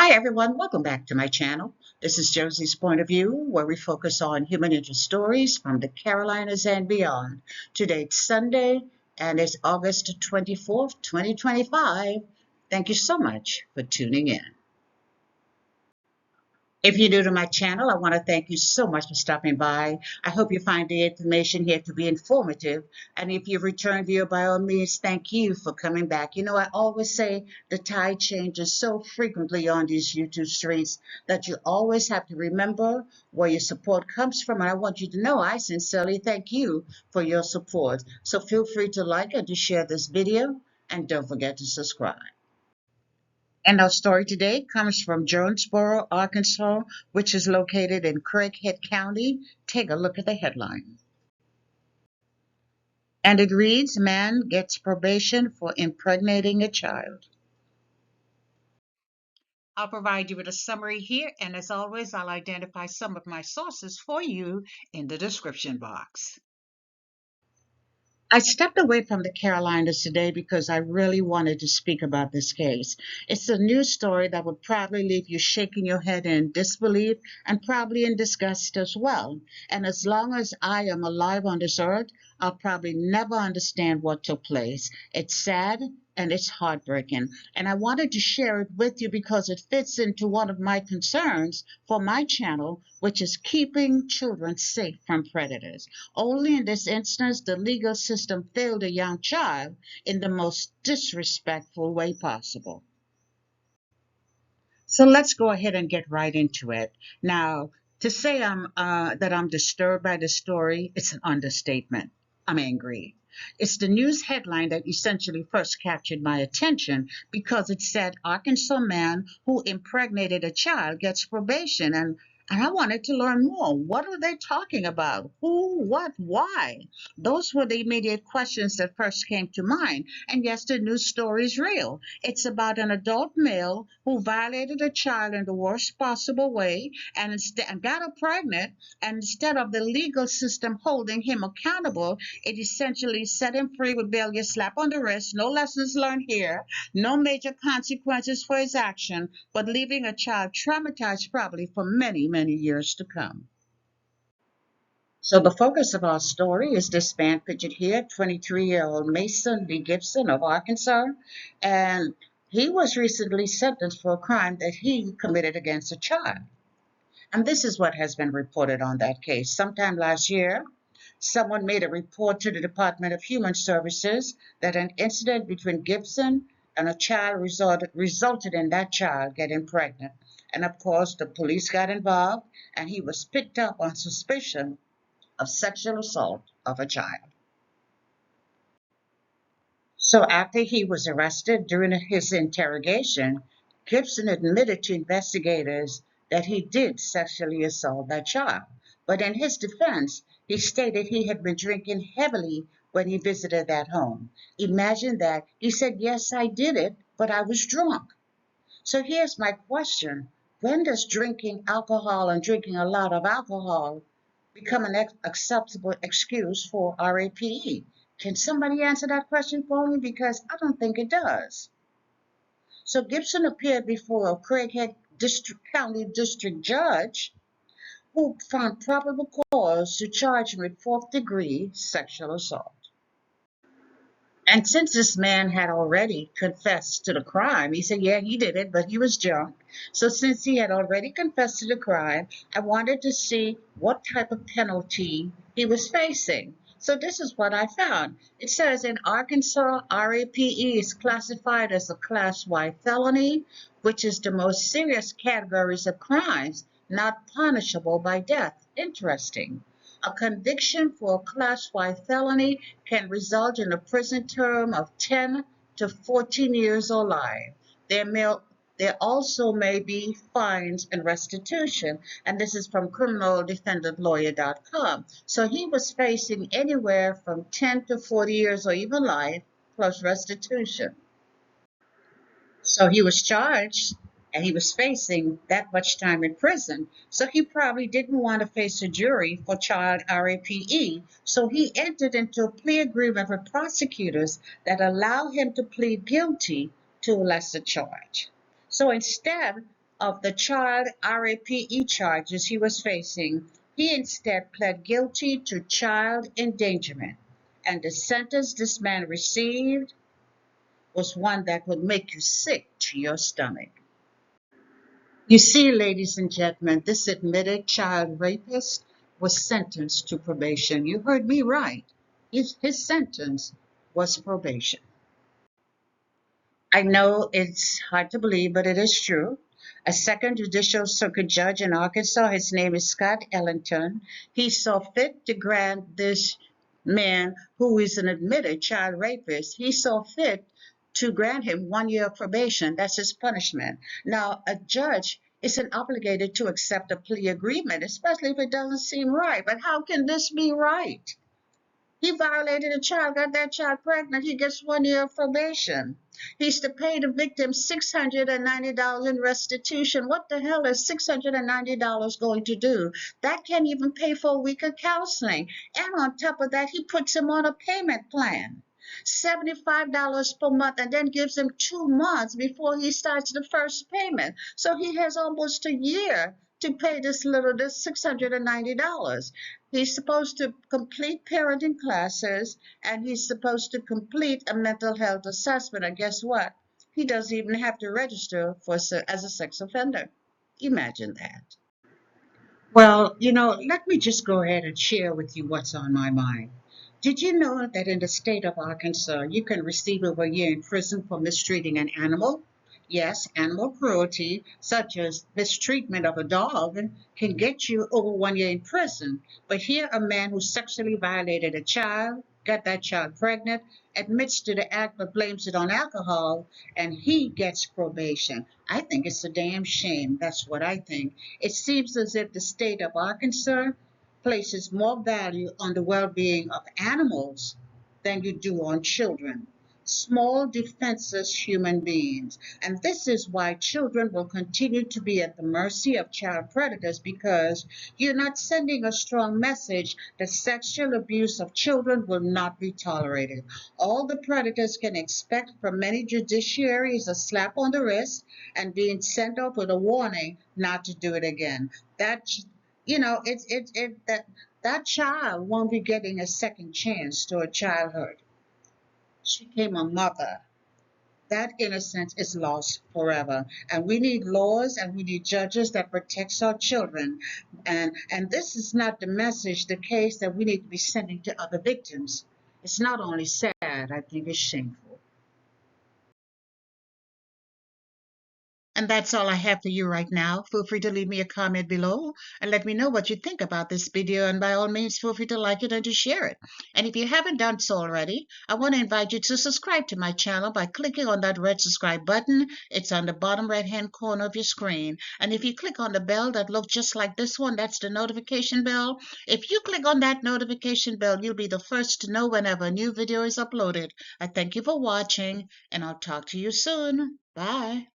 Hi everyone, welcome back to my channel. This is Josie's Point of View, where we focus on human interest stories from the Carolinas and beyond. Today it's Sunday and it's August 24th, 2025. Thank you so much for tuning in. If you're new to my channel, I want to thank you so much for stopping by. I hope you find the information here to be informative. And if you've returned viewer, by all means, thank you for coming back. You know, I always say the tide changes so frequently on these YouTube streets that you always have to remember where your support comes from. And I want you to know I sincerely thank you for your support. So feel free to like and to share this video. And don't forget to subscribe. And our story today comes from Jonesboro, Arkansas, which is located in Craighead County. Take a look at the headline. And it reads, Man gets probation for impregnating a child. I'll provide you with a summary here, and as always, I'll identify some of my sources for you in the description box. I stepped away from the Carolinas today because I really wanted to speak about this case. It's a news story that would probably leave you shaking your head in disbelief and probably in disgust as well. And as long as I am alive on this earth, I'll probably never understand what took place. It's sad and it's heartbreaking. And I wanted to share it with you because it fits into one of my concerns for my channel, which is keeping children safe from predators. Only in this instance, the legal system failed a young child in the most disrespectful way possible. So let's go ahead and get right into it. Now, to say that I'm disturbed by the story, it's an understatement. I'm angry. It's the news headline that essentially first captured my attention because it said Arkansas man who impregnated a child gets probation, and I wanted to learn more. What are they talking about? Who, what, why? Those were the immediate questions that first came to mind. And yes, the news story is real. It's about an adult male who violated a child in the worst possible way and got her pregnant. And instead of the legal system holding him accountable, it essentially set him free with barely a slap on the wrist, no lessons learned here, no major consequences for his action, but leaving a child traumatized probably for many, many years to come. So the focus of our story is this man pictured here, 23-year-old Mason Lee Gipson of Arkansas, and he was recently sentenced for a crime that he committed against a child. And this is what has been reported on that case. Sometime last year, someone made a report to the Department of Human Services that an incident between Gipson and a child resulted in that child getting pregnant. And of course, the police got involved, and he was picked up on suspicion of sexual assault of a child. So after he was arrested during his interrogation, Gipson admitted to investigators that he did sexually assault that child. But in his defense, he stated he had been drinking heavily when he visited that home. Imagine that. He said, yes, I did it, but I was drunk. So here's my question. When does drinking alcohol and drinking a lot of alcohol become an acceptable excuse for RAPE? Can somebody answer that question for me? Because I don't think it does. So Gipson appeared before a Craighead County District Judge who found probable cause to charge him with fourth-degree sexual assault. And since this man had already confessed to the crime, he said, yeah, he did it, but he was drunk. So since he had already confessed to the crime, I wanted to see what type of penalty he was facing. So this is what I found. It says in Arkansas, RAPE is classified as a Class Y felony, which is the most serious categories of crimes not punishable by death. Interesting. A conviction for a Class Y felony can result in a prison term of 10 to 14 years or life. There also may be fines and restitution, and this is from criminaldefendantlawyer.com. So he was facing anywhere from 10 to 40 years or even life plus restitution. So he was charged and he was facing that much time in prison. So he probably didn't want to face a jury for child RAPE. So he entered into a plea agreement with prosecutors that allow him to plead guilty to a lesser charge. So instead of the child RAPE charges he was facing, he instead pled guilty to child endangerment. And the sentence this man received was one that would make you sick to your stomach. You see, ladies and gentlemen, this admitted child rapist was sentenced to probation. You heard me right. His sentence was probation. I know it's hard to believe, but it is true. A second judicial circuit judge in Arkansas, his name is Scott Ellington, he saw fit to grant this man, who is an admitted child rapist, he saw fit to grant him 1 year of probation. That's his punishment. Now, a judge isn't obligated to accept a plea agreement, especially if it doesn't seem right. But how can this be right? He violated a child, got that child pregnant, he gets 1 year of probation. He's to pay the victim $690 in restitution. What the hell is $690 going to do? That can't even pay for a week of counseling. And on top of that, he puts him on a payment plan. $75 per month, and then gives him 2 months before he starts the first payment. So he has almost a year to pay this $690. He's supposed to complete parenting classes, and he's supposed to complete a mental health assessment. And guess what? He doesn't even have to register as a sex offender. Imagine that. Well, let me just go ahead and share with you what's on my mind. Did you know that in the state of Arkansas, you can receive over a year in prison for mistreating an animal? Yes, animal cruelty, such as mistreatment of a dog, can get you over 1 year in prison. But here, a man who sexually violated a child, got that child pregnant, admits to the act but blames it on alcohol, and he gets probation. I think it's a damn shame. That's what I think. It seems as if the state of Arkansas places more value on the well being of animals than you do on children. Small, defenseless human beings. And this is why children will continue to be at the mercy of child predators, because you're not sending a strong message that sexual abuse of children will not be tolerated. All the predators can expect from many judiciary is a slap on the wrist and being sent off with a warning not to do it again. That that child won't be getting a second chance to a childhood. She became a mother. That innocence is lost forever. And we need laws and we need judges that protects our children. And this is not the message, the case that we need to be sending to other victims. It's not only sad, I think it's shameful. And that's all I have for you right now. Feel free to leave me a comment below and let me know what you think about this video. And by all means, feel free to like it and to share it. And if you haven't done so already, I want to invite you to subscribe to my channel by clicking on that red subscribe button. It's on the bottom right-hand corner of your screen. And if you click on the bell that looks just like this one, that's the notification bell. If you click on that notification bell, you'll be the first to know whenever a new video is uploaded. I thank you for watching, and I'll talk to you soon. Bye.